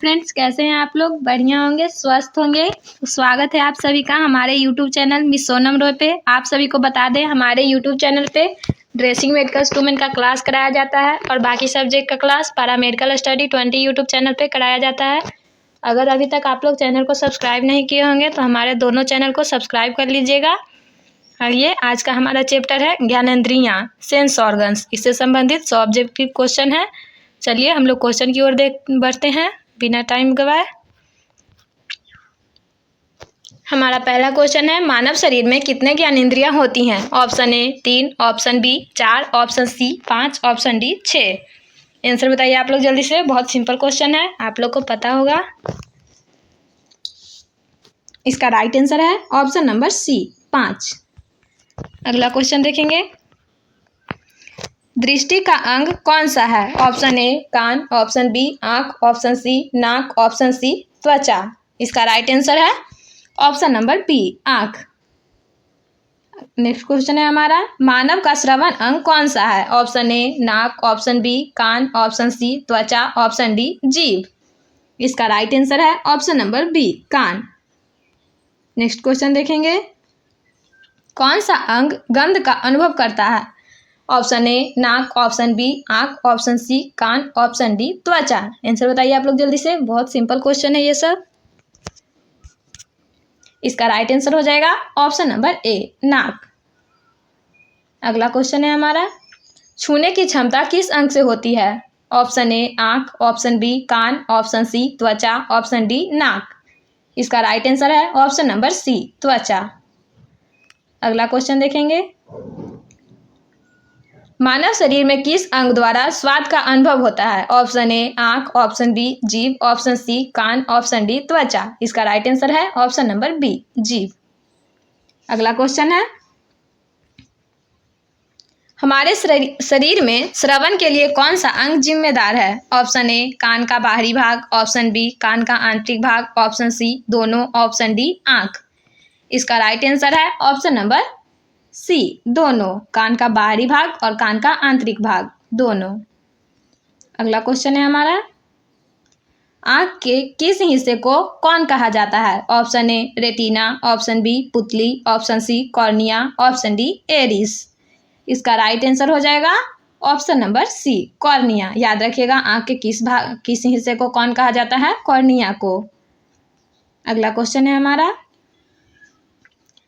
Friends, कैसे हैं आप लोग? बढ़िया होंगे, स्वस्थ होंगे। स्वागत है आप सभी का हमारे YouTube channel miss Sonam Roy पे। आप सभी को बता दें, हमारे यूट्यूब चैनल पे ड्रेसिंग मेडिकल स्टूडेंट का क्लास कराया जाता है और बाकी सब्जेक्ट का class para medical study 20 YouTube channel पे कराया जाता है। अगर अभी तक आप लोग चैनल को सब्सक्राइब नहीं किए होंगे तो हमारे दोनों चैनल को सब्सक्राइब कर लीजिएगा। और ये आज का हमारा चैप्टर है ज्ञानेंद्रियाँ, सेंस ऑर्गन्स। इससे संबंधित 100 ऑब्जेक्टिव क्वेश्चन है। चलिए हम लोग क्वेश्चन की ओर बढ़ते हैं बिना टाइम गवाए। हमारा पहला क्वेश्चन है, मानव शरीर में कितने ज्ञानेंद्रियां होती हैं? Option A 3, option B 4, option C 5, option D 6। Answer बताइए आप लोग जल्दी से। बहुत सिंपल क्वेश्चन है, आप लोग को पता होगा। इसका राइट आंसर है ऑप्शन नंबर सी 5। अगला क्वेश्चन देखेंगे। दृष्टि का अंग कौन सा है? ऑप्शन ए कान, ऑप्शन बी आंख, ऑप्शन सी नाक, ऑप्शन सी त्वचा। इसका राइट आंसर है ऑप्शन नंबर बी आंख। नेक्स्ट क्वेश्चन है हमारा, मानव का श्रवण अंग कौन सा है? ऑप्शन ए नाक, ऑप्शन बी कान, ऑप्शन सी त्वचा, ऑप्शन डी जीभ। इसका राइट आंसर है ऑप्शन नंबर बी कान। नेक्स्ट क्वेश्चन देखेंगे, कौन सा अंग गंध का अनुभव करता है? ऑप्शन ए नाक, ऑप्शन बी आंख, ऑप्शन सी कान, ऑप्शन डी त्वचा। आंसर बताइए आप लोग जल्दी से। बहुत सिंपल क्वेश्चन है ये सब। इसका राइट आंसर हो जाएगा ऑप्शन नंबर ए नाक। अगला क्वेश्चन है हमारा, छूने की क्षमता किस अंग से होती है? ऑप्शन ए आंख, ऑप्शन बी कान, ऑप्शन सी त्वचा, ऑप्शन डी नाक। इसका राइट आंसर है ऑप्शन नंबर सी त्वचा। अगला क्वेश्चन देखेंगे, मानव शरीर में किस अंग द्वारा स्वाद का अनुभव होता है? ऑप्शन ए आंख, ऑप्शन बी जीभ, ऑप्शन सी कान, ऑप्शन डी त्वचा। इसका राइट आंसर है ऑप्शन नंबर बी जीभ। अगला क्वेश्चन है, हमारे शरीर में श्रवण के लिए कौन सा अंग जिम्मेदार है? ऑप्शन ए कान का बाहरी भाग, ऑप्शन बी कान का आंतरिक भाग, ऑप्शन सी दोनों, ऑप्शन डी आंख। इसका राइट आंसर है ऑप्शन नंबर सी दोनों, कान का बाहरी भाग और कान का आंतरिक भाग दोनों। अगला क्वेश्चन है हमारा, आंख के किस हिस्से को कौन कहा जाता है? Option A retina, option B पुतली, option C cornea, option D iris. इसका राइट आंसर हो जाएगा ऑप्शन नंबर सी कॉर्निया। याद रखिएगा, आंख के किस हिस्से को कौन कहा जाता है? कॉर्निया को। अगला क्वेश्चन है हमारा,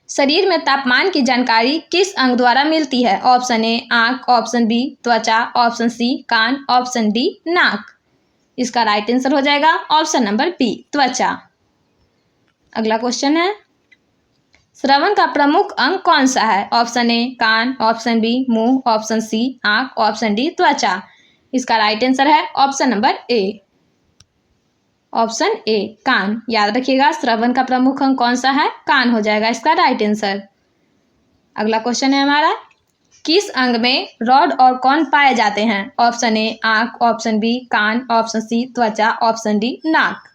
शरीर में तापमान की जानकारी किस अंग द्वारा मिलती है? ऑप्शन ए आंख, ऑप्शन बी त्वचा, ऑप्शन सी कान, ऑप्शन डी नाक। इसका राइट आंसर हो जाएगा ऑप्शन नंबर बी त्वचा। अगला क्वेश्चन है, श्रवण का प्रमुख अंग कौन सा है? ऑप्शन ए कान, ऑप्शन बी मुंह, ऑप्शन सी आंख, ऑप्शन डी त्वचा। इसका राइट आंसर है option number A option A कान। याद रखिएगा, श्रवण का प्रमुख अंग कौन सा है? कान हो जाएगा इसका राइट आंसर। अगला क्वेश्चन है हमारा, किस अंग में रॉड और कॉर्न पाए जाते हैं? ऑप्शन ए आंख, ऑप्शन बी कान, ऑप्शन सी त्वचा, ऑप्शन डी नाक।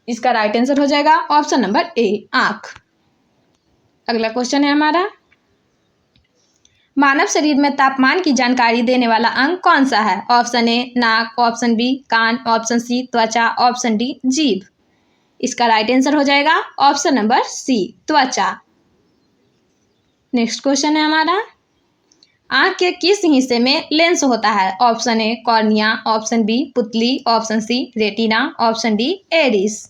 इसका राइट आंसर हो जाएगा ऑप्शन नंबर ए आंख। अगला क्वेश्चन है हमारा, मानव शरीर में तापमान की जानकारी देने वाला अंग कौन सा है? ऑप्शन ए नाक, ऑप्शन बी कान, ऑप्शन सी त्वचा, ऑप्शन डी जीभ। इसका राइट आंसर हो जाएगा ऑप्शन नंबर सी त्वचा। नेक्स्ट क्वेश्चन है हमारा, आंख के किस हिस्से में लेंस होता है? Option A cornea, option B पुतली, option C retina, option D iris.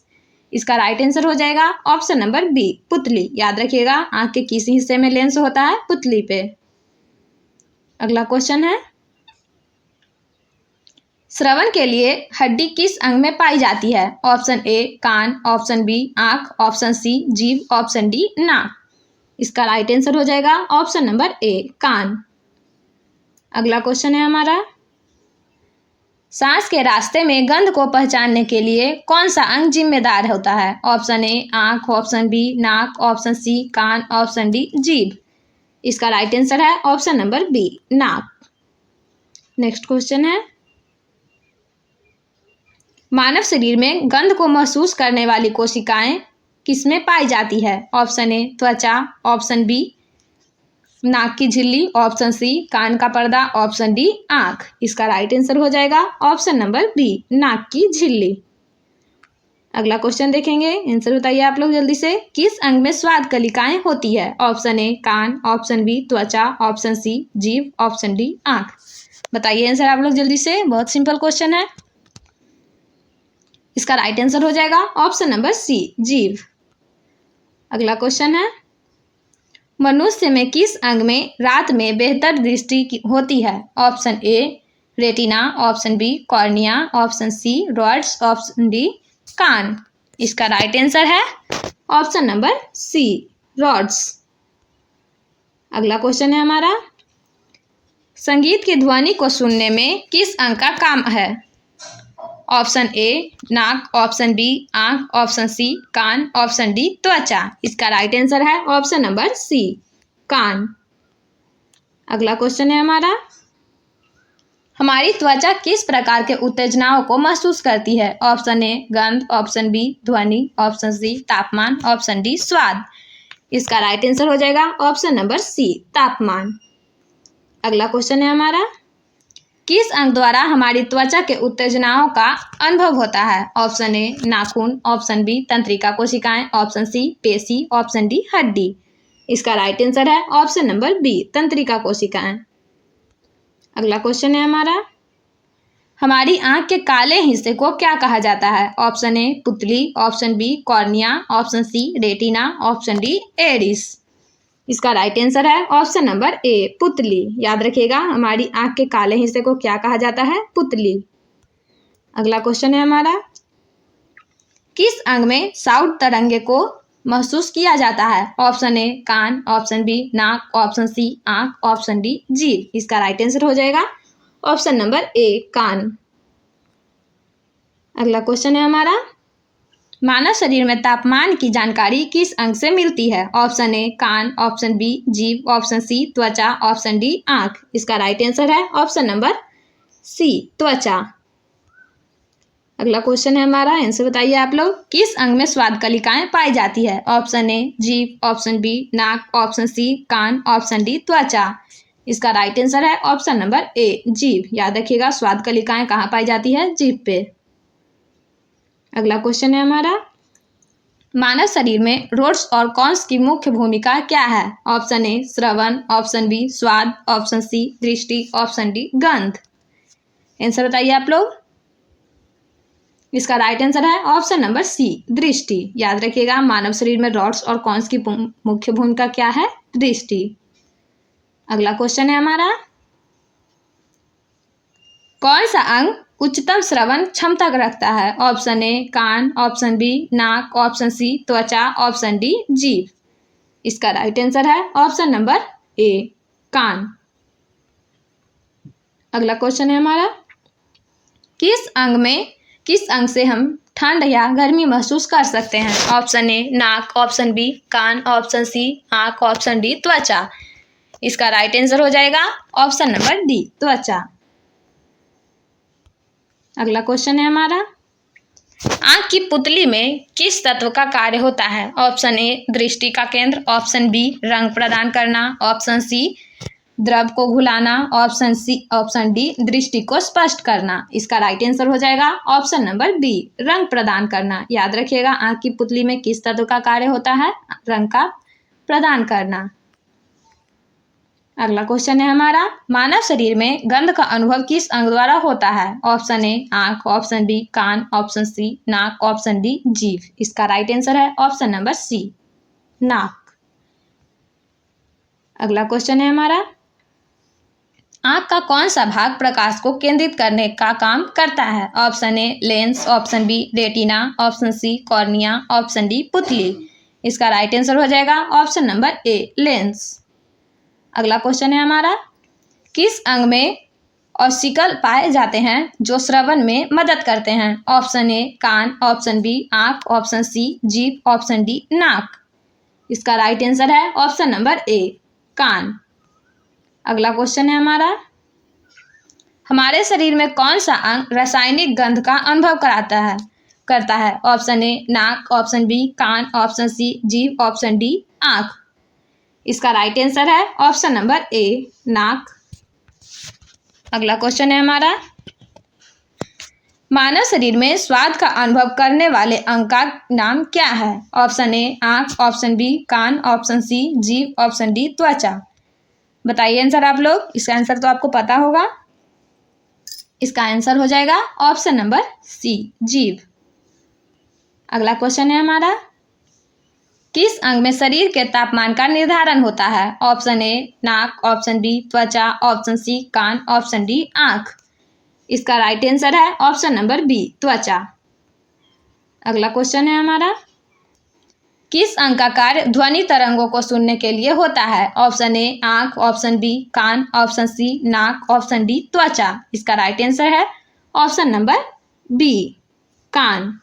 इसका राइट आंसर हो जाएगा ऑप्शन नंबर बी पुतली। याद रखिएगा, आंख के किस हिस्से में लेंस होता है? पुतली पे। अगला क्वेश्चन है, श्रवण के लिए हड्डी किस अंग में पाई जाती है? ऑप्शन ए कान, ऑप्शन बी आंख, ऑप्शन सी जीभ, ऑप्शन डी नाक। इसका राइट आंसर हो जाएगा ऑप्शन नंबर ए कान। अगला क्वेश्चन है हमारा, सांस के रास्ते में गंध को पहचानने के लिए कौन सा अंग जिम्मेदार होता है? ऑप्शन ए आंख, ऑप्शन बी नाक, ऑप्शन सी कान, ऑप्शन डी जीभ। इसका राइट आंसर है ऑप्शन नंबर बी नाक। नेक्स्ट क्वेश्चन है, मानव शरीर में गंध को महसूस करने वाली कोशिकाएं किसमें पाई जाती है? ऑप्शन ए त्वचा, ऑप्शन बी नाक की झिल्ली, ऑप्शन सी कान का पर्दा, ऑप्शन डी आंख। इसका राइट आंसर हो जाएगा ऑप्शन नंबर बी, नाक की झिल्ली। अगला क्वेश्चन देखेंगे, आंसर बताइए आप लोग जल्दी से। किस अंग में स्वाद कलिकाएं होती है? ऑप्शन ए कान, ऑप्शन बी त्वचा, ऑप्शन सी जीभ, ऑप्शन डी आंख। बताइए आंसर आप लोग जल्दी से, बहुत सिंपल क्वेश्चन है। इसका राइट आंसर हो जाएगा ऑप्शन नंबर सी, जीभ। अगला क्वेश्चन है, मनुष्य में किस अंग में रात में बेहतर दृष्टि होती है? Option A retina, option B cornea, option C rods, option D कान। इसका राइट आंसर है ऑप्शन नंबर सी, रॉड्स। अगला क्वेश्चन है हमारा, संगीत की ध्वनि को सुनने में किस अंग का काम है? ऑप्शन ए नाक, ऑप्शन बी आंख, ऑप्शन सी कान, ऑप्शन डी त्वचा। इसका राइट आंसर है ऑप्शन नंबर सी, कान। अगला क्वेश्चन है हमारा, हमारी त्वचा किस प्रकार के उत्तेजनाओं को महसूस करती है? ऑप्शन ए गंध, ऑप्शन बी ध्वनि, ऑप्शन सी तापमान, ऑप्शन डी स्वाद। इसका राइट आंसर हो जाएगा ऑप्शन नंबर सी, तापमान। अगला क्वेश्चन है हमारा, किस अंग द्वारा हमारी त्वचा के उत्तेजनाओं का अनुभव होता है? ऑप्शन ए नाखून, ऑप्शन बी तंत्रिका कोशिकाएं, ऑप्शन सी पेशी, ऑप्शन डी हड्डी। इसका राइट आंसर है ऑप्शन नंबर बी, तंत्रिका कोशिकाएं। अगला क्वेश्चन है हमारा, हमारी आंख के काले हिस्से को क्या कहा जाता है? ऑप्शन ए पुतली, option B cornea, option C retina, option D iris. इसका राइट आंसर है ऑप्शन नंबर ए, पुतली। याद रखिएगा, हमारी आंख के काले हिस्से को क्या कहा जाता है? पुतली। अगला क्वेश्चन है हमारा, किस अंग में साउंड तरंगे को महसूस किया जाता है? ऑप्शन ए कान, ऑप्शन बी नाक, ऑप्शन सी आंख, ऑप्शन डी जीभ। इसका राइट आंसर हो जाएगा ऑप्शन नंबर ए, कान। अगला क्वेश्चन है हमारा, मानव शरीर में तापमान की जानकारी किस अंग से मिलती है? ऑप्शन ए कान, ऑप्शन बी जीभ, ऑप्शन सी त्वचा, ऑप्शन डी आंख। इसका राइट आंसर है ऑप्शन नंबर सी, त्वचा। अगला क्वेश्चन है हमारा, आंसर बताइए आप लोग, किस अंग में स्वाद कलिकाएं पाई जाती है? ऑप्शन ए जीभ, ऑप्शन बी नाक, ऑप्शन सी कान, ऑप्शन डी त्वचा। इसका राइट आंसर है ऑप्शन नंबर ए, जीभ। याद रखिएगा, स्वाद कलिकाएं कहाँ पाई जाती है? जीभ पे। अगला क्वेश्चन है हमारा, मानव शरीर में रोड्स और कॉन्स की मुख्य भूमिका क्या है? ऑप्शन ए श्रवण, ऑप्शन बी स्वाद, ऑप्शन सी दृष्टि, ऑप्शन डी गंध। आंसर बताइए आप लोग। इसका राइट आंसर है ऑप्शन नंबर सी, दृष्टि। याद रखिएगा, मानव शरीर में रॉड्स और कॉन्स की मुख्य भूमिका क्या है? दृष्टि। अगला क्वेश्चन है हमारा, कौन सा अंग उच्चतम श्रवण क्षमता रखता है? ऑप्शन ए कान, ऑप्शन बी नाक, ऑप्शन सी त्वचा, ऑप्शन डी जीभ। इसका राइट आंसर है ऑप्शन नंबर ए, कान। अगला क्वेश्चन है हमारा, किस अंग से हम ठंड या गर्मी महसूस कर सकते हैं? ऑप्शन ए नाक, ऑप्शन बी कान, ऑप्शन सी आंख, ऑप्शन डी त्वचा। इसका राइट आंसर हो जाएगा ऑप्शन नंबर डी, त्वचा। अगला क्वेश्चन है हमारा, आंख की पुतली में किस तत्व का कार्य होता है? ऑप्शन ए दृष्टि का केंद्र, ऑप्शन बी रंग प्रदान करना, ऑप्शन सी द्रव को घुलाना, ऑप्शन डी दृष्टि को स्पष्ट करना। इसका राइट आंसर हो जाएगा ऑप्शन नंबर बी, रंग प्रदान करना। याद रखिएगा, आंख की पुतली में किस तत्व का कार्य होता है? रंग का प्रदान करना। अगला क्वेश्चन है हमारा, मानव शरीर में गंध का अनुभव किस अंग द्वारा होता है? ऑप्शन ए आंख, ऑप्शन बी कान, ऑप्शन सी नाक, ऑप्शन डी जीभ। इसका राइट आंसर है ऑप्शन नंबर सी, नाक। अगला क्वेश्चन है हमारा, आंख का कौन सा भाग प्रकाश को केंद्रित करने का काम करता है? Option A lens, option B retina, option C cornea, option D पुतली। इसका राइट आंसर हो जाएगा ऑप्शन नंबर ए, लेंस। अगला क्वेश्चन है हमारा, किस अंग में ऑसिकल पाए जाते हैं जो श्रवण में मदद करते हैं? ऑप्शन ए कान, ऑप्शन बी आंख, ऑप्शन सी जीभ, ऑप्शन डी नाक। इसका राइट आंसर है ऑप्शन नंबर ए, कान। अगला क्वेश्चन है हमारा, हमारे शरीर में कौन सा अंग रासायनिक गंध का अनुभव करता है? ऑप्शन ए नाक, ऑप्शन बी कान, ऑप्शन सी जीभ, ऑप्शन डी आंख। इसका राइट आंसर है ऑप्शन नंबर ए, नाक। अगला क्वेश्चन है हमारा, मानव शरीर में स्वाद का अनुभव करने वाले अंग का नाम क्या है? ऑप्शन ए आंख, ऑप्शन बी कान, ऑप्शन सी जीभ, ऑप्शन डी त्वचा। बताइए आंसर आप लोग। इसका आंसर तो आपको पता होगा। इसका आंसर हो जाएगा ऑप्शन नंबर सी, जीभ। अगला क्वेश्चन है हमारा, किस अंग में शरीर के तापमान का निर्धारण होता है? ऑप्शन ए नाक, ऑप्शन बी त्वचा, ऑप्शन सी कान, ऑप्शन डी आंख। इसका राइट आंसर है ऑप्शन नंबर बी, त्वचा। अगला क्वेश्चन है हमारा, किस अंग का कार्य ध्वनि तरंगों को सुनने के लिए होता है? ऑप्शन ए आंख, ऑप्शन बी कान, ऑप्शन सी नाक, ऑप्शन डी त्वचा। इसका राइट आंसर है ऑप्शन नंबर बी, कान।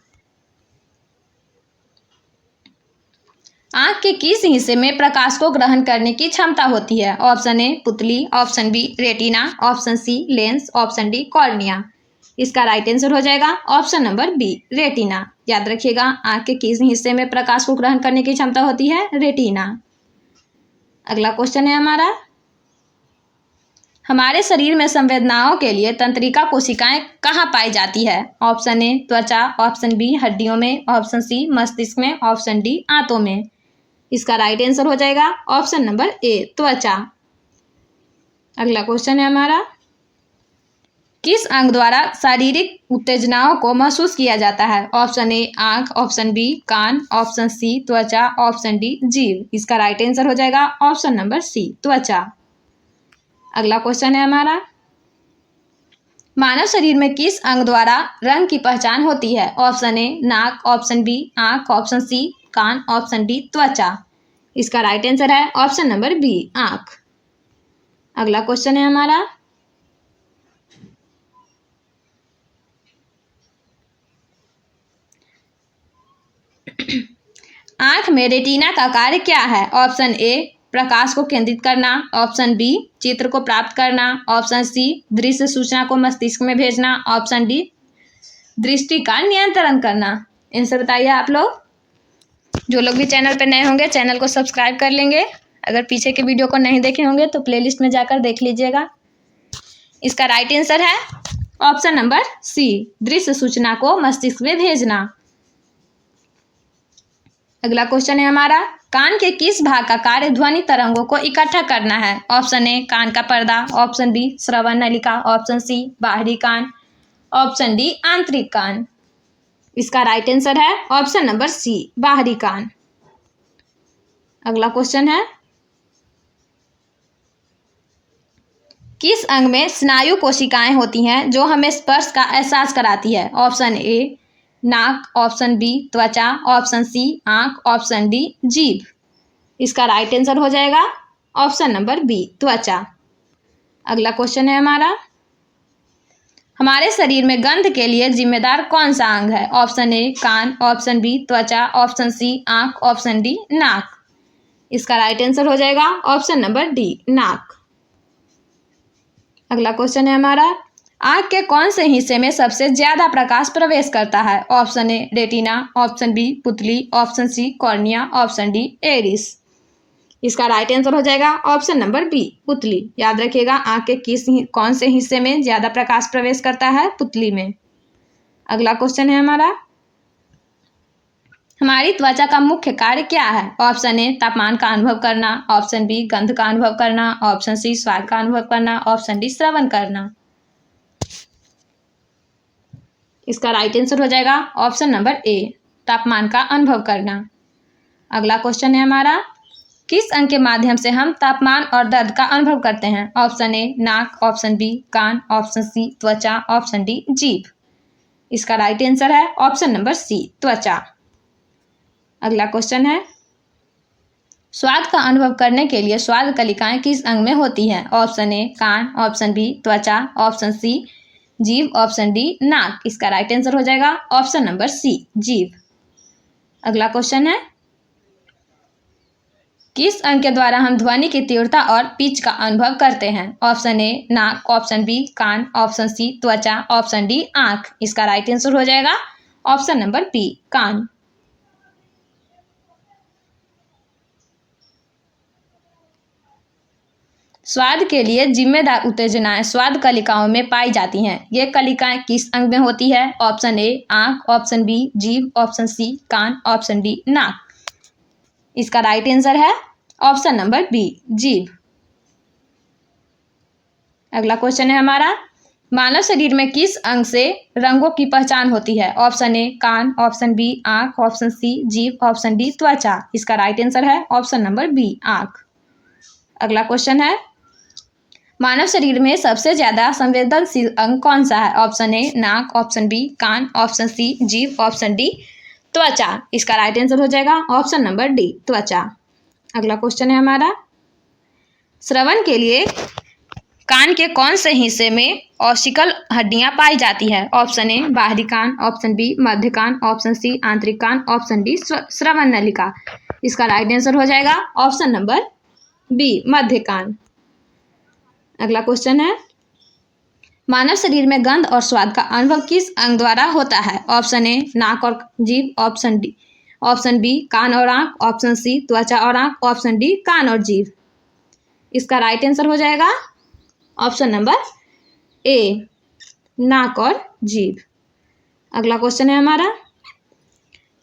आंख के किस हिस्से में प्रकाश को ग्रहण करने की क्षमता होती है? ऑप्शन ए पुतली, option B retina, option C lens, option D cornea. इसका राइट आंसर हो जाएगा ऑप्शन नंबर बी, रेटिना। याद रखिएगा, आंख के किस हिस्से में प्रकाश को ग्रहण करने की क्षमता होती है? रेटिना। अगला क्वेश्चन है हमारा, हमारे शरीर में संवेदनाओं के लिए तंत्रिका कोशिकाएं कहाँ पाई जाती है? ऑप्शन ए त्वचा, ऑप्शन बी हड्डियों में, ऑप्शन सी मस्तिष्क में, ऑप्शन डी आंतों में। इसका राइट आंसर हो जाएगा ऑप्शन नंबर ए, त्वचा। अगला क्वेश्चन है हमारा, किस अंग द्वारा शारीरिक उत्तेजनाओं को महसूस किया जाता है? ऑप्शन ए आंख, ऑप्शन बी कान, ऑप्शन सी त्वचा, ऑप्शन डी जीभ। इसका राइट आंसर हो जाएगा ऑप्शन नंबर सी, त्वचा। अगला क्वेश्चन है हमारा, मानव शरीर में किस अंग द्वारा रंग की पहचान होती है? ऑप्शन ए नाक, ऑप्शन बी आंख, ऑप्शन सी कान, ऑप्शन डी त्वचा। इसका राइट आंसर है ऑप्शन नंबर बी, आंख। अगला क्वेश्चन है हमारा, आंख में रेटिना का कार्य क्या है? ऑप्शन ए प्रकाश को केंद्रित करना, ऑप्शन बी चित्र को प्राप्त करना, ऑप्शन सी दृश्य सूचना को मस्तिष्क में भेजना, ऑप्शन डी दृष्टि का नियंत्रण करना। आंसर बताइए आप लोग। जो लोग भी चैनल पर नए होंगे चैनल को सब्सक्राइब कर लेंगे। अगर पीछे के वीडियो को नहीं देखे होंगे तो प्लेलिस्ट में जाकर देख लीजिएगा। इसका राइट आंसर है ऑप्शन नंबर सी, दृश्य सूचना को मस्तिष्क में भेजना। अगला क्वेश्चन है हमारा, कान के किस भाग का कार्य ध्वनि तरंगों को इकट्ठा करना है? ऑप्शन ए कान का पर्दा, ऑप्शन बी श्रवण नलिका, ऑप्शन सी बाहरी कान, ऑप्शन डी आंतरिक कान। इसका राइट आंसर है ऑप्शन नंबर सी, बाहरी कान। अगला क्वेश्चन है, किस अंग में स्नायु कोशिकाएं होती हैं जो हमें स्पर्श का एहसास कराती है? ऑप्शन ए नाक, ऑप्शन बी त्वचा, ऑप्शन सी आंख, ऑप्शन डी जीभ। इसका राइट आंसर हो जाएगा ऑप्शन नंबर बी, त्वचा। अगला क्वेश्चन है हमारा, हमारे शरीर में गंध के लिए जिम्मेदार कौन सा अंग है? ऑप्शन ए कान, ऑप्शन बी त्वचा, ऑप्शन सी आंख, ऑप्शन डी नाक। इसका राइट आंसर हो जाएगा ऑप्शन नंबर डी, नाक। अगला क्वेश्चन है हमारा, आंख के कौन से हिस्से में सबसे ज्यादा प्रकाश प्रवेश करता है? Option A retina, option B पुतली, option C cornea, option D iris. इसका राइट आंसर हो जाएगा ऑप्शन नंबर बी, पुतली। याद रखिएगा, आंख के कौन से हिस्से में ज्यादा प्रकाश प्रवेश करता है? पुतली में। अगला क्वेश्चन है हमारा, हमारी त्वचा का मुख्य कार्य क्या है? ऑप्शन ए तापमान का अनुभव करना, ऑप्शन बी गंध का अनुभव करना, ऑप्शन सी स्वाद का अनुभव करना, ऑप्शन डी श्रवण करना। इसका राइट आंसर हो जाएगा ऑप्शन नंबर ए, तापमान का अनुभव करना। अगला क्वेश्चन है हमारा, किस अंग के माध्यम से हम तापमान और दर्द का अनुभव करते हैं? ऑप्शन ए नाक, ऑप्शन बी कान, ऑप्शन सी त्वचा, ऑप्शन डी जीभ। इसका राइट आंसर है ऑप्शन नंबर सी, त्वचा। अगला क्वेश्चन है, स्वाद का अनुभव करने के लिए स्वाद कलिकाएं किस अंग में होती हैं? ऑप्शन ए कान, ऑप्शन बी त्वचा, ऑप्शन सी जीभ, ऑप्शन डी नाक। इसका राइट आंसर हो जाएगा ऑप्शन नंबर सी, जीभ। अगला क्वेश्चन है, किस अंग के द्वारा हम ध्वनि की तीव्रता और पिच का अनुभव करते हैं? ऑप्शन ए नाक, ऑप्शन बी कान, ऑप्शन सी त्वचा, ऑप्शन डी आंख। इसका राइट आंसर हो जाएगा ऑप्शन नंबर बी, कान। स्वाद के लिए जिम्मेदार उत्तेजनाएं स्वाद कलिकाओं में पाई जाती हैं। ये कलिकाएं किस अंग में होती है? ऑप्शन ए आंख, ऑप्शन बी जीभ, ऑप्शन सी कान, ऑप्शन डी नाक। इसका राइट आंसर है ऑप्शन नंबर बी जीभ। अगला क्वेश्चन है हमारा, मानव शरीर में किस अंग से रंगों की पहचान होती है? ऑप्शन ए कान, ऑप्शन बी आंख, ऑप्शन सी जीभ, ऑप्शन डी त्वचा। इसका राइट आंसर है ऑप्शन नंबर बी आंख। अगला क्वेश्चन है, मानव शरीर में सबसे ज्यादा संवेदनशील अंग कौन सा है? ऑप्शन ए नाक, ऑप्शन बी कान, ऑप्शन सी जीभ, ऑप्शन डी त्वचा। इसका राइट आंसर हो जाएगा ऑप्शन नंबर डी त्वचा। अगला क्वेश्चन है हमारा, श्रवण के लिए कान के कौन से हिस्से में ऑसिकल हड्डियां पाई जाती है? ऑप्शन ए बाहरी कान, ऑप्शन बी मध्य कान, ऑप्शन सी आंतरिक कान, ऑप्शन डी श्रवण नलिका। इसका राइट आंसर हो जाएगा ऑप्शन नंबर बी मध्य कान। अगला क्वेश्चन है, मानव शरीर में गंध और स्वाद का अनुभव किस अंग द्वारा होता है? ऑप्शन ए नाक और जीभ, ऑप्शन बी कान और आंख, ऑप्शन सी त्वचा और आंख, ऑप्शन डी कान और जीभ। इसका राइट आंसर हो जाएगा ऑप्शन नंबर ए नाक और जीभ। अगला क्वेश्चन है हमारा,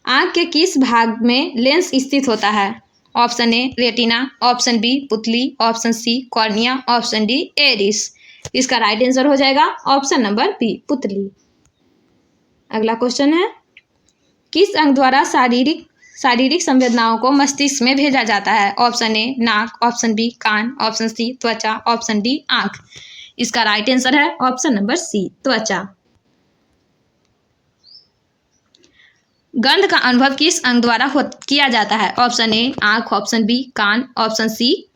आंख के किस भाग में लेंस स्थित होता है? Option A retina, option B पुतली, option C cornea, option D iris. इसका राइट आंसर हो जाएगा ऑप्शन नंबर बी पुतली। अगला क्वेश्चन है, किस अंग द्वारा शारीरिक संवेदनाओं को मस्तिष्क में भेजा जाता है? ऑप्शन ए नाक, ऑप्शन बी कान, ऑप्शन सी त्वचा, ऑप्शन डी आंख। इसका राइट आंसर है ऑप्शन नंबर सी त्वचा। गंध का अनुभव किस अंग द्वारा किया जाता है? ऑप्शन ए आंख, ऑप्शन बी कान, ऑप्शन सी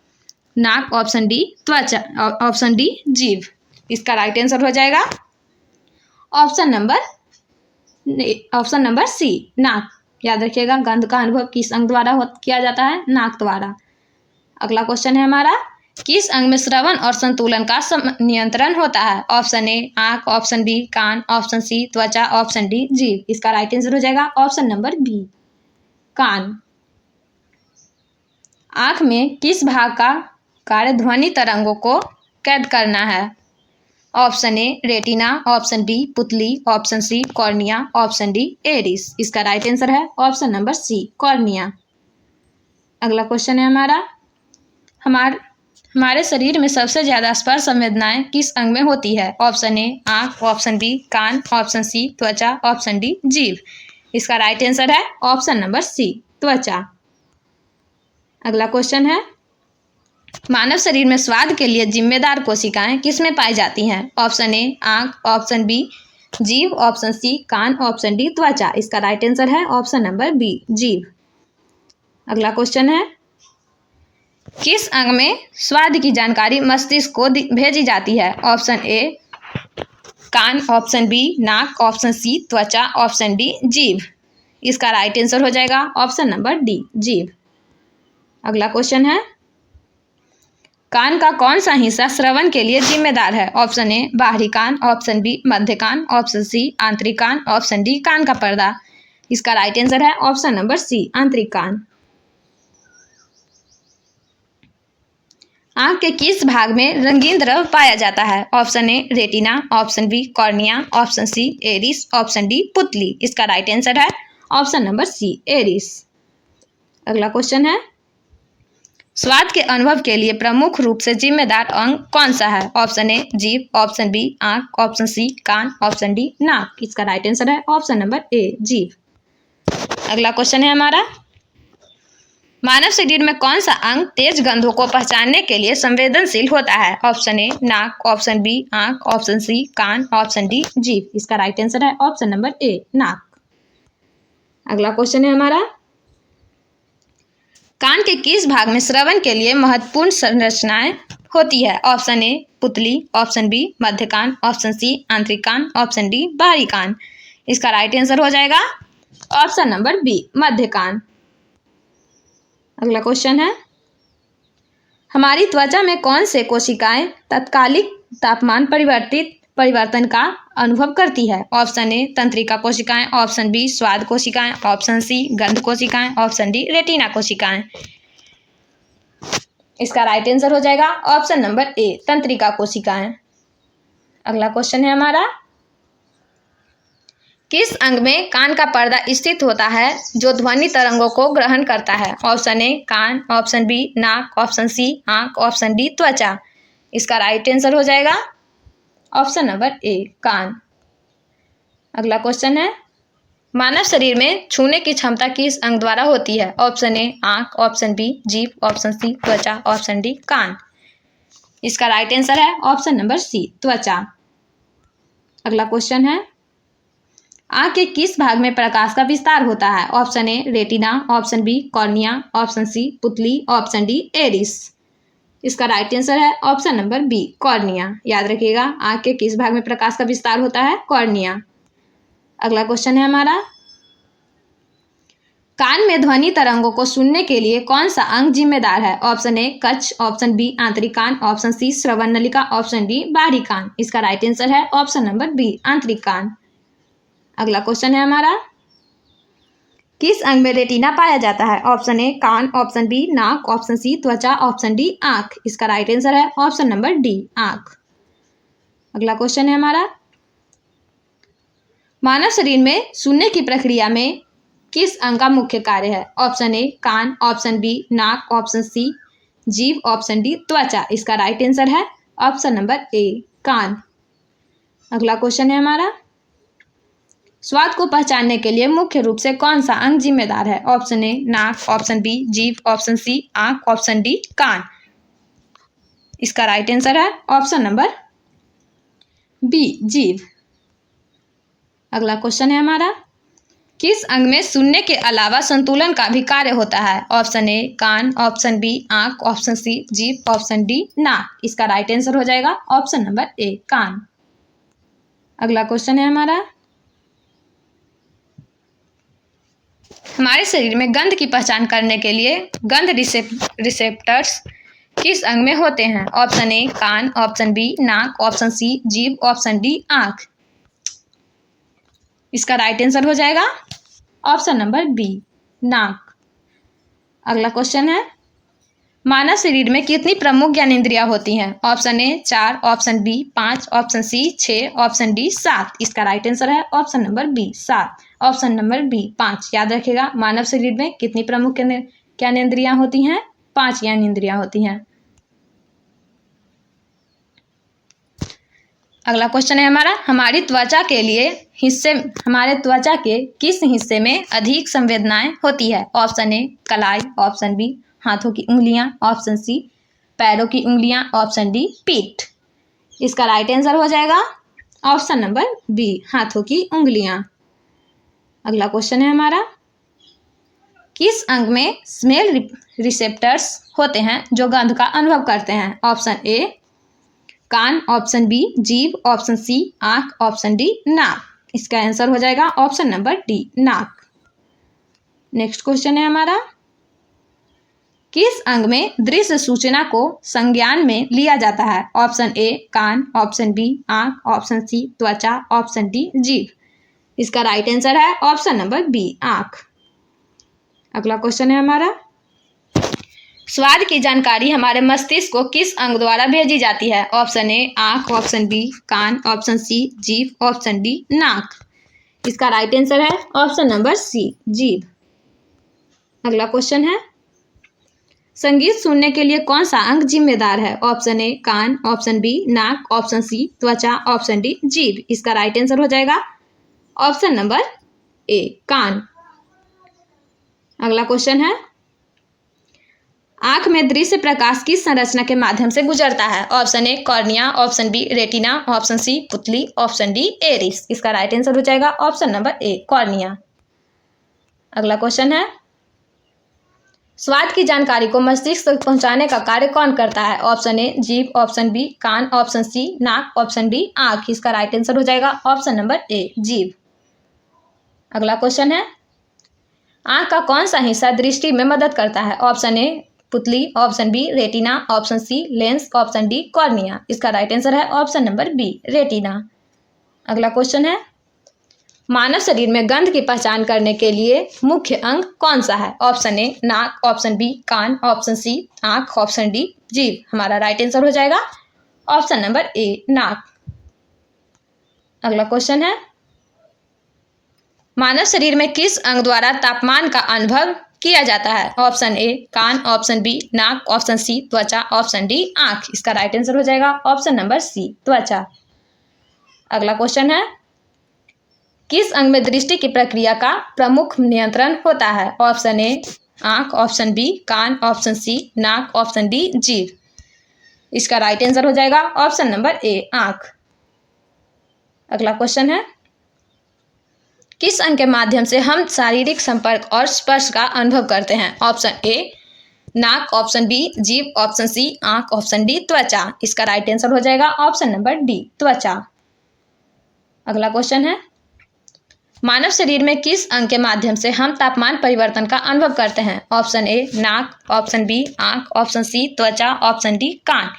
नाक, ऑप्शन डी त्वचा, ऑप्शन डी जीभ। इसका राइट आंसर हो जाएगा ऑप्शन नंबर सी नाक। याद रखिएगा, गंध का अनुभव किस अंग द्वारा किया जाता है? नाक द्वारा। अगला क्वेश्चन है हमारा, किस अंग में श्रवण और संतुलन का नियंत्रण होता है? ऑप्शन ए आंख, ऑप्शन बी कान, ऑप्शन सी त्वचा, ऑप्शन डी जीभ। इसका राइट आंसर हो जाएगा ऑप्शन नंबर बी कान। आंख में किस भाग का कार्य ध्वनि तरंगों को कैद करना है? Option A retina, option B पुतली, option C cornea, option D iris. इसका राइट आंसर है ऑप्शन नंबर सी कॉर्निया। अगला क्वेश्चन है हमारा, हमारे शरीर में सबसे ज्यादा स्पर्श संवेदनाएं किस अंग में होती है? ऑप्शन ए आंख, ऑप्शन बी कान, ऑप्शन सी त्वचा, ऑप्शन डी जीभ। इसका राइट आंसर है ऑप्शन नंबर सी त्वचा। अगला क्वेश्चन है, मानव शरीर में स्वाद के लिए जिम्मेदार कोशिकाएं किसमें पाई जाती हैं? ऑप्शन ए आंख, ऑप्शन बी जीभ, ऑप्शन सी कान, ऑप्शन डी त्वचा। इसका राइट आंसर है ऑप्शन नंबर बी जीभ। अगला क्वेश्चन है, किस अंग में स्वाद की जानकारी मस्तिष्क को भेजी जाती है? ऑप्शन ए कान, ऑप्शन बी नाक, ऑप्शन सी त्वचा, ऑप्शन डी जीभ। इसका राइट आंसर हो जाएगा ऑप्शन नंबर डी जीभ। अगला क्वेश्चन है, कान का कौन सा हिस्सा श्रवण के लिए जिम्मेदार है? ऑप्शन ए बाहरी कान, ऑप्शन बी मध्य कान, ऑप्शन सी आंतरिक कान, ऑप्शन डी कान का पर्दा। इसका राइट आंसर है ऑप्शन नंबर सी आंतरिक कान। आंख के किस भाग में रंगीन द्रव पाया जाता है? Option A retina, option B cornea, option C iris, option D पुतली। इसका राइट आंसर है ऑप्शन नंबर सी एरिस। अगला क्वेश्चन है, स्वाद के अनुभव के लिए प्रमुख रूप से जिम्मेदार अंग कौन सा है? ऑप्शन ए जीभ, ऑप्शन बी आंख, ऑप्शन सी कान, ऑप्शन डी नाक। इसका राइट आंसर है ऑप्शन नंबर ए जीभ। अगला क्वेश्चन है हमारा, मानव शरीर में कौन सा अंग तेज गंधों को पहचानने के लिए संवेदनशील होता है? ऑप्शन ए नाक, ऑप्शन बी आंख, ऑप्शन सी कान, ऑप्शन डी जीभ। इसका राइट आंसर है ऑप्शन नंबर ए नाक। अगला क्वेश्चन है हमारा, कान के किस भाग में श्रवण के लिए महत्वपूर्ण संरचनाएं होती है? ऑप्शन ए पुतली, ऑप्शन बी मध्य कान, ऑप्शन सी आंतरिक कान, ऑप्शन डी बाहरी कान। इसका राइट आंसर हो जाएगा ऑप्शन नंबर बी मध्य कान। अगला क्वेश्चन है, हमारी त्वचा में कौन से कोशिकाएं तात्कालिक तापमान परिवर्तन का अनुभव करती है? ऑप्शन ए तंत्रिका कोशिकाएं, ऑप्शन बी स्वाद कोशिकाएं, ऑप्शन सी गंध कोशिकाएं, ऑप्शन डी रेटिना कोशिकाएं। इसका राइट आंसर हो जाएगा ऑप्शन नंबर ए, तंत्रिका कोशिकाएं। अगला क्वेश्चन है हमारा, किस अंग में कान का पर्दा स्थित होता है जो ध्वनि तरंगों को ग्रहण करता है? ऑप्शन ए कान, ऑप्शन बी नाक, ऑप्शन सी आंख, ऑप्शन डी त्वचा। इसका राइट आंसर हो जाएगा ऑप्शन नंबर ए, कान। अगला क्वेश्चन है, मानव शरीर में छूने की क्षमता किस अंग द्वारा होती है? ऑप्शन ए आंख, ऑप्शन बी जीभ, ऑप्शन सी त्वचा, ऑप्शन डी कान। इसका राइट आंसर है ऑप्शन नंबर सी, त्वचा। अगला क्वेश्चन है, आंख के किस भाग में प्रकाश का विस्तार होता है? Option A retina, option B cornea, option C पुतली, ऑप्शन डी एरिस। इसका राइट आंसर है ऑप्शन नंबर बी, कॉर्निया। याद रखिएगा, आंख के किस भाग में प्रकाश का विस्तार होता है? कॉर्निया। अगला क्वेश्चन है हमारा, कान में ध्वनि तरंगों को सुनने के लिए कौन सा अंग जिम्मेदार है? ऑप्शन ए कच्छ, ऑप्शन बी आंतरिक कान, ऑप्शन सी श्रवण नलिका, ऑप्शन डी बाहरी कान। इसका राइट आंसर है ऑप्शन नंबर बी, आंतरिक कान। अगला क्वेश्चन है हमारा, किस अंग में रेटिना पाया जाता है? ऑप्शन ए कान, ऑप्शन बी नाक, ऑप्शन सी त्वचा, ऑप्शन डी आंख। इसका राइट आंसर है ऑप्शन नंबर डी, आंख। अगला क्वेश्चन है हमारा, मानव शरीर में सुनने की प्रक्रिया में किस अंग का मुख्य कार्य है? ऑप्शन ए कान, ऑप्शन बी नाक, ऑप्शन सी जीभ, ऑप्शन डी त्वचा। इसका राइट आंसर है ऑप्शन नंबर ए, कान। अगला क्वेश्चन है हमारा, स्वाद को पहचानने के लिए मुख्य रूप से कौन सा अंग जिम्मेदार है? ऑप्शन ए नाक, ऑप्शन बी जीभ, ऑप्शन सी आंख, ऑप्शन डी कान। इसका राइट आंसर है ऑप्शन नंबर बी, जीभ। अगला क्वेश्चन है हमारा, किस अंग में सुनने के अलावा संतुलन का भी कार्य होता है? ऑप्शन ए कान, ऑप्शन बी आंख, ऑप्शन सी जीभ, ऑप्शन डी नाक। इसका राइट आंसर हो जाएगा ऑप्शन नंबर ए, कान। अगला क्वेश्चन है हमारा, हमारे शरीर में गंध की पहचान करने के लिए गंध रिसेप्टर्स किस अंग में होते हैं? ऑप्शन ए कान, ऑप्शन बी नाक, ऑप्शन सी जीभ, ऑप्शन डी आंख। इसका राइट आंसर हो जाएगा ऑप्शन नंबर बी, नाक। अगला क्वेश्चन है, मानव शरीर में कितनी प्रमुख ज्ञानेंद्रियां होती हैं? Option A 4, option B 5, option C 6, option D 7। इसका राइट आंसर है option number B, 7। Option number B 5। याद रखिएगा, मानव शरीर में कितनी प्रमुख ज्ञानेंद्रियां होती हैं? 5 ज्ञानेंद्रियां होती हैं। अगला क्वेश्चन है हमारा, हमारे त्वचा के किस हिस्से में अधिक संवेदनाएं होती है? ऑप्शन ए कलाई, ऑप्शन बी हाथों की उंगलियां, ऑप्शन सी पैरों की उंगलियां, ऑप्शन डी पीठ। इसका राइट आंसर हो जाएगा ऑप्शन नंबर बी, हाथों की उंगलियां। अगला क्वेश्चन है हमारा, किस अंग में स्मेल रिसेप्टर्स होते हैं जो गंध का अनुभव करते हैं? ऑप्शन ए कान, ऑप्शन बी जीभ, ऑप्शन सी आंख, ऑप्शन डी नाक। इसका आंसर हो जाएगा ऑप्शन नंबर डी, नाक। नेक्स्ट क्वेश्चन है हमारा, किस अंग में दृश्य सूचना को संज्ञान में लिया जाता है? ऑप्शन ए कान, ऑप्शन बी आंख, ऑप्शन सी त्वचा, ऑप्शन डी जीभ। इसका राइट आंसर है ऑप्शन नंबर बी, आंख। अगला क्वेश्चन है हमारा, स्वाद की जानकारी हमारे मस्तिष्क को किस अंग द्वारा भेजी जाती है? ऑप्शन ए आंख, ऑप्शन बी कान, ऑप्शन सी जीभ, ऑप्शन डी नाक। इसका राइट आंसर है ऑप्शन नंबर सी, जीभ। अगला क्वेश्चन है, संगीत सुनने के लिए कौन सा अंग जिम्मेदार है? ऑप्शन ए कान, ऑप्शन बी नाक, ऑप्शन सी त्वचा, ऑप्शन डी जीभ। इसका राइट आंसर हो जाएगा ऑप्शन नंबर ए, कान। अगला क्वेश्चन है, आंख में दृश्य प्रकाश किस संरचना के माध्यम से गुजरता है? Option A cornea, option B retina, option C पुतली, ऑप्शन डी एरिस। इसका राइट आंसर हो जाएगा ऑप्शन नंबर ए, कॉर्निया। अगला क्वेश्चन है, स्वाद की जानकारी को मस्तिष्क तक पहुंचाने का कार्य कौन करता है? ऑप्शन ए जीभ, ऑप्शन बी कान, ऑप्शन सी नाक, ऑप्शन डी आंख। इसका राइट आंसर हो जाएगा ऑप्शन नंबर ए, जीभ। अगला क्वेश्चन है, आंख का कौन सा हिस्सा दृष्टि में मदद करता है? ऑप्शन ए पुतली, option B retina, option C lens, option D cornea. इसका राइट आंसर है ऑप्शन नंबर बी, रेटिना। अगला क्वेश्चन है, मानव शरीर में गंध की पहचान करने के लिए मुख्य अंग कौन सा है? ऑप्शन ए नाक, ऑप्शन बी कान, ऑप्शन सी आंख, ऑप्शन डी जीभ। हमारा राइट आंसर हो जाएगा ऑप्शन नंबर ए नाक। अगला क्वेश्चन है, मानव शरीर में किस अंग द्वारा तापमान का अनुभव किया जाता है? ऑप्शन ए कान, ऑप्शन बी नाक, ऑप्शन सी त्वचा, ऑप्शन डी आंख। इसका राइट आंसर हो जाएगा ऑप्शन नंबर सी त्वचा। अगला क्वेश्चन है, किस अंग में दृष्टि की प्रक्रिया का प्रमुख नियंत्रण होता है? ऑप्शन ए आंख, ऑप्शन बी कान, ऑप्शन सी नाक, ऑप्शन डी जीभ। इसका राइट आंसर हो जाएगा ऑप्शन नंबर ए आंख। अगला क्वेश्चन है, किस अंग के माध्यम से हम शारीरिक संपर्क और स्पर्श का अनुभव करते हैं? ऑप्शन ए नाक, ऑप्शन बी जीभ, ऑप्शन सी आंख, ऑप्शन डी त्वचा। इसका राइट आंसर हो जाएगा ऑप्शन नंबर डी त्वचा। अगला क्वेश्चन है, मानव शरीर में किस अंग के माध्यम से हम तापमान परिवर्तन का अनुभव करते हैं? ऑप्शन ए नाक, ऑप्शन बी आंख, ऑप्शन सी त्वचा, ऑप्शन डी कान।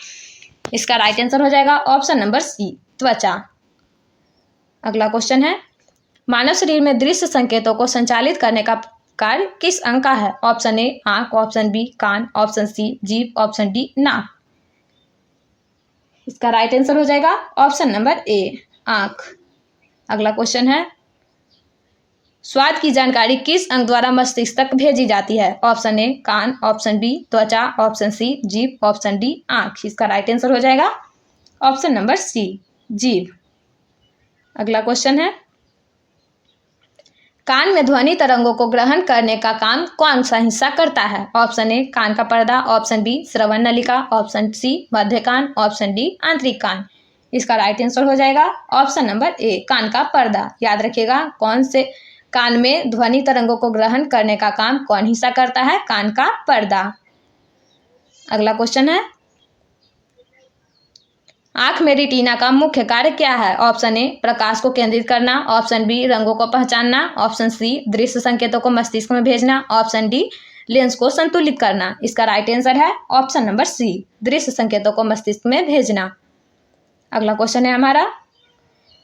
इसका राइट आंसर हो जाएगा ऑप्शन नंबर सी त्वचा। अगला क्वेश्चन है, मानव शरीर में दृश्य संकेतों को संचालित करने का कार्य किस अंग का है? ऑप्शन ए आंख, ऑप्शन बी कान, ऑप्शन सी जीभ, ऑप्शन डी नाक। इसका राइट आंसर हो जाएगा ऑप्शन नंबर ए आंख। अगला क्वेश्चन है, स्वाद की जानकारी किस अंग द्वारा मस्तिष्क तक भेजी जाती है? ऑप्शन ए कान, ऑप्शन बी त्वचा, ऑप्शन सी जीभ, ऑप्शन डी आंख। इसका राइट आंसर हो जाएगा ऑप्शन नंबर सी जीभ। अगला क्वेश्चन है, कान में ध्वनि तरंगों को ग्रहण करने का काम कौन सा हिस्सा करता है? ऑप्शन ए कान का पर्दा, ऑप्शन बी श्रवण नलिका, ऑप्शन सी मध्य कान, ऑप्शन डी आंतरिक कान। इसका राइट आंसर हो जाएगा ऑप्शन नंबर ए कान का पर्दा। याद रखिएगा, कौन से कान में ध्वनि तरंगों को ग्रहण करने का काम कौन हिस्सा करता है? कान का पर्दा। अगला क्वेश्चन है, आंख में रेटिना का मुख्य कार्य क्या है? ऑप्शन ए प्रकाश को केंद्रित करना, ऑप्शन बी रंगों को पहचानना, ऑप्शन सी दृश्य संकेतों को मस्तिष्क में भेजना, ऑप्शन डी लेंस को संतुलित करना। इसका राइट आंसर है ऑप्शन नंबर सी दृश्य संकेतों को मस्तिष्क में भेजना। अगला क्वेश्चन है हमारा,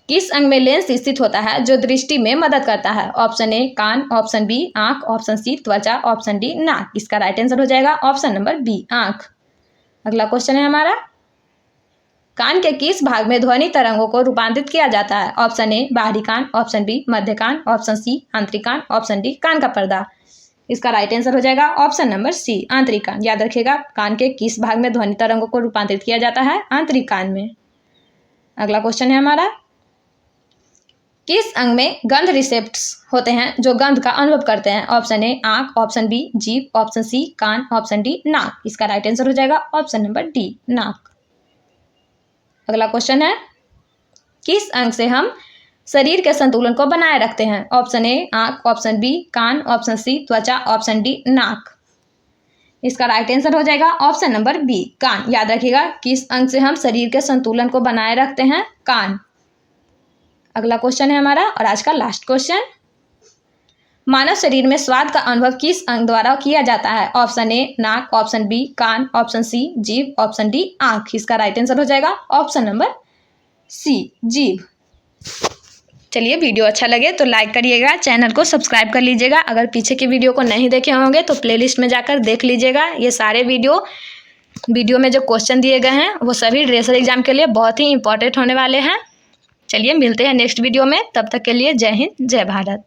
किस अंग में लेंस स्थित होता है जो दृष्टि में मदद करता है? ऑप्शन ए कान, ऑप्शन बी आंख, ऑप्शन सी त्वचा, ऑप्शन डी नाक। इसका राइट आंसर हो जाएगा ऑप्शन नंबर बी आंख। अगला क्वेश्चन है हमारा, कान के किस भाग में ध्वनि तरंगों को रूपांतरित किया जाता है? ऑप्शन ए बाहरी कान, ऑप्शन बी मध्य कान, ऑप्शन सी आंतरिक कान, ऑप्शन डी कान का पर्दा। इसका राइट आंसर हो जाएगा ऑप्शन नंबर सी आंतरिक कान। याद रखिएगा, कान के किस भाग में ध्वनि तरंगों को रूपांतरित किया जाता है? आंतरिक कान में। अगला क्वेश्चन है हमारा, किस अंग में गंध रिसेप्टर्स होते हैं जो गंध का अनुभव करते हैं? ऑप्शन ए आंख, ऑप्शन बी जीभ, ऑप्शन सी कान, ऑप्शन डी नाक। इसका राइट आंसर हो जाएगा ऑप्शन नंबर डी नाक। अगला क्वेश्चन है, किस अंग से हम शरीर के संतुलन को बनाए रखते हैं? ऑप्शन ए आंख, ऑप्शन बी कान, ऑप्शन सी त्वचा, ऑप्शन डी नाक। इसका राइट आंसर हो जाएगा ऑप्शन नंबर बी कान। याद रखिएगा, किस अंग से हम शरीर के संतुलन को बनाए रखते हैं? कान। अगला क्वेश्चन है हमारा और आज का लास्ट क्वेश्चन, मानव शरीर में स्वाद का अनुभव किस अंग द्वारा किया जाता है? ऑप्शन ए नाक, ऑप्शन बी कान, ऑप्शन सी जीभ, ऑप्शन डी आंख। इसका राइट आंसर हो जाएगा ऑप्शन नंबर सी जीभ। चलिए, वीडियो अच्छा लगे तो लाइक करिएगा, चैनल को सब्सक्राइब कर लीजिएगा। अगर पीछे के वीडियो को नहीं देखे होंगे तो प्लेलिस्ट में जाकर देख लीजिएगा। ये सारे वीडियो में जो क्वेश्चन दिए गए हैं वो सभी ड्रेसर एग्जाम के लिए बहुत ही इंपॉर्टेंट होने वाले हैं। चलिए, मिलते हैं नेक्स्ट वीडियो में। तब तक के लिए जय हिंद, जय भारत।